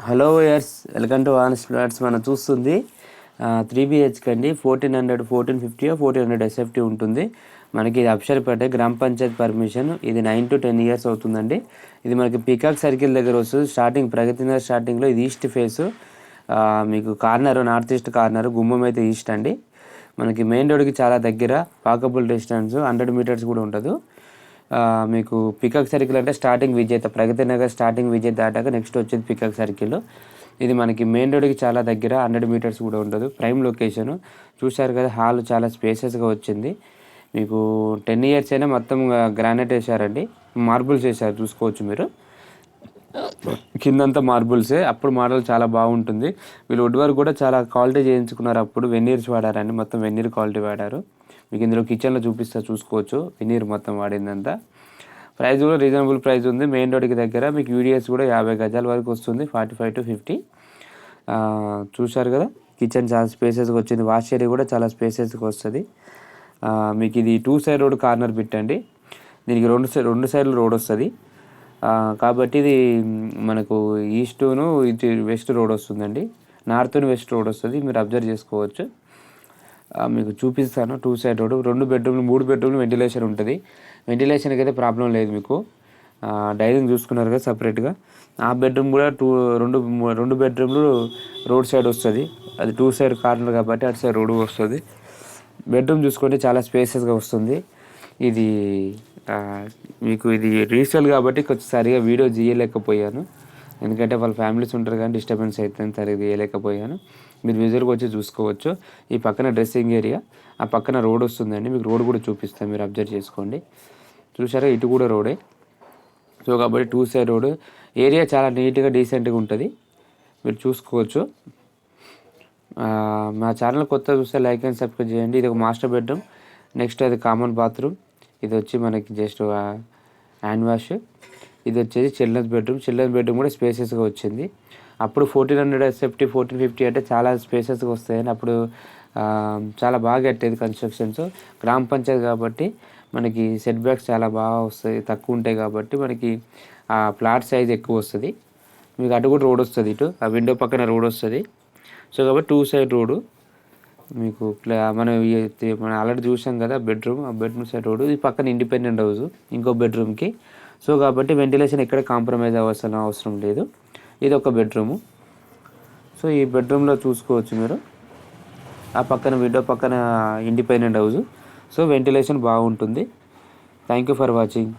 Hello యర్స్, welcome to honest flats. మనం చూస్తుంది 3BHK అండి. 1400 1450 1400 SFT ఉంటుంది. మనకి ఇది అప్షర్పేట గ్రామ పంచాయత్ పర్మిషన్. ఇది 9 to 10 ఇయర్స్ అవుతుందండి. ఇది మనకి పీకాక్ సర్కిల్ దగ్గర వస్తుంది. స్టార్టింగ్ ప్రగతినగర్ స్టార్టింగ్లో ఇది ఈస్ట్ ఫేసు. మీకు కార్నర్, నార్త్ ఈస్ట్ కార్నర్, గుమ్మం అయితే ఈస్ట్ అండి. మనకి మెయిన్ రోడ్కి చాలా దగ్గర, వాకబుల్ డిస్టెన్స్ 100 మీటర్స్ కూడా ఉంటుంది. మీకు పికాక్ సర్కిల్ అంటే స్టార్టింగ్ విజేత, ప్రగతి నగర్ స్టార్టింగ్ విజేత దాటాక నెక్స్ట్ వచ్చేది పికాక్ సర్కిల్. ఇది మనకి మెయిన్ రోడ్కి చాలా దగ్గర, 100 మీటర్స్ కూడా ఉండదు. ప్రైమ్ లొకేషను చూశారు కదా. హాల్ చాలా స్పేసెస్గా వచ్చింది. మీకు 10 ఇయర్స్ అయినా మొత్తం గ్రానైట్ వేసారండి, మార్బుల్స్ వేసారు చూసుకోవచ్చు మీరు. కిందంతా మార్బుల్సే. అప్పుడు మోడల్ చాలా బాగుంటుంది. వీళ్ళు వుడ్ వర్క్ కూడా చాలా క్వాలిటీ చేయించుకున్నారు. అప్పుడు వెన్నీర్స్ వాడారండి, మొత్తం వెన్నీర్ క్వాలిటీ వాడారు. మీకు ఇందులో కిచెన్లో చూపిస్తా చూసుకోవచ్చు. వెన్నీర్ మొత్తం వాడిందంతా. ప్రైస్ కూడా రీజనబుల్ ప్రైస్ ఉంది. మెయిన్ రోడ్కి దగ్గర మీకు యూడిఎస్ కూడా 50 గజాల వరకు వస్తుంది, 45 to 50. చూశారు కదా. కిచెన్ చాలా స్పేసెస్గా వచ్చింది. వాష్ ఏరియా కూడా చాలా స్పేసెస్గా వస్తుంది. మీకు ఇది 2 సైడ్ రోడ్ కార్నర్ పెట్టండి. దీనికి రెండు సైడ్లు రోడ్ వస్తుంది. కాబట్టి ఇది మనకు ఈస్టును ఇది వెస్ట్ రోడ్ వస్తుందండి. నార్త్ వెస్ట్ రోడ్ వస్తుంది. మీరు అబ్జర్వ్ చేసుకోవచ్చు. మీకు చూపిస్తాను. 2 సైడ్ రోడ్, 2 బెడ్రూమ్లు 3 బెడ్రూమ్లు వెంటిలేషన్ ఉంటుంది. వెంటిలేషన్కి అయితే ప్రాబ్లం లేదు మీకు. డైనింగ్ చూసుకున్నారు కదా సపరేట్గా. ఆ బెడ్రూమ్ కూడా రెండు బెడ్రూమ్లు రోడ్ సైడ్ వస్తుంది. అది 2 సైడ్ కార్నర్ కాబట్టి అటు సైడ్ రోడ్ వస్తుంది. బెడ్రూమ్ చూసుకుంటే చాలా స్పేసెస్గా వస్తుంది. ఇది మీకు ఇది రీసేల్ కాబట్టి కొంచెం సరిగా వీడియో చేయలేకపోయాను, ఎందుకంటే వాళ్ళ ఫ్యామిలీస్ ఉంటారు కానీ డిస్టర్బెన్స్ అవుతుంది, సరిగ్గా చేయలేకపోయాను. మీరు విజువల్గా వచ్చి చూసుకోవచ్చు. ఈ పక్కన డ్రెస్సింగ్ ఏరియా, ఆ పక్కన రోడ్ వస్తుందండి. మీకు రోడ్ కూడా చూపిస్తాను, మీరు అబ్జర్వ్ చేసుకోండి. చూసారా, ఇటు కూడా రోడే. సో కాబట్టి 2 సైడ్ రోడ్. ఏరియా చాలా నీట్గా డీసెంట్గా ఉంటుంది, మీరు చూసుకోవచ్చు. మా ఛానల్ కొత్త చూస్తే లైక్ అండ్ సబ్స్క్రైబ్ చేయండి. ఇది ఒక మాస్టర్ బెడ్రూమ్. నెక్స్ట్ అది కామన్ బాత్రూమ్. ఇది వచ్చి మనకి జస్ట్ హ్యాండ్ వాష్. ఇది వచ్చేసి చిల్డ్రన్స్ బెడ్రూమ్ కూడా స్పేసెస్గా వచ్చింది. అప్పుడు 1400 SFT 1450 అంటే చాలా స్పేసెస్గా వస్తాయని అప్పుడు చాలా బాగా కట్టేది కన్స్ట్రక్షన్స్. గ్రామ పంచాయతీ కాబట్టి మనకి సెట్ బ్యాక్స్ చాలా బాగా వస్తాయి, తక్కువ ఉంటాయి కాబట్టి మనకి ఆ ప్లాట్ సైజ్ ఎక్కువ వస్తుంది. మీకు అటు కూడా రోడ్ వస్తుంది, ఇటు ఆ విండో పక్కన రోడ్ వస్తుంది. సో కాబట్టి 2 సైడ్ రోడ్డు మీకు మనం ఆల్రెడీ చూసాం కదా బెడ్రూమ్, ఆ బెడ్రూమ్ సైడ్ రోడ్డు. ఇది పక్కన ఇండిపెండెంట్ హౌస్ ఇంకో బెడ్రూమ్కి. సో కాబట్టి వెంటిలేషన్ ఎక్కడ కాంప్రమైజ్ అవసరం లేదు. ఇది ఒక బెడ్రూము. సో ఈ బెడ్రూమ్లో చూసుకోవచ్చు మీరు. ఆ పక్కన విండో పక్కన ఇండిపెండెంట్ హౌస్. సో వెంటిలేషన్ బాగుంటుంది. Thank you for watching.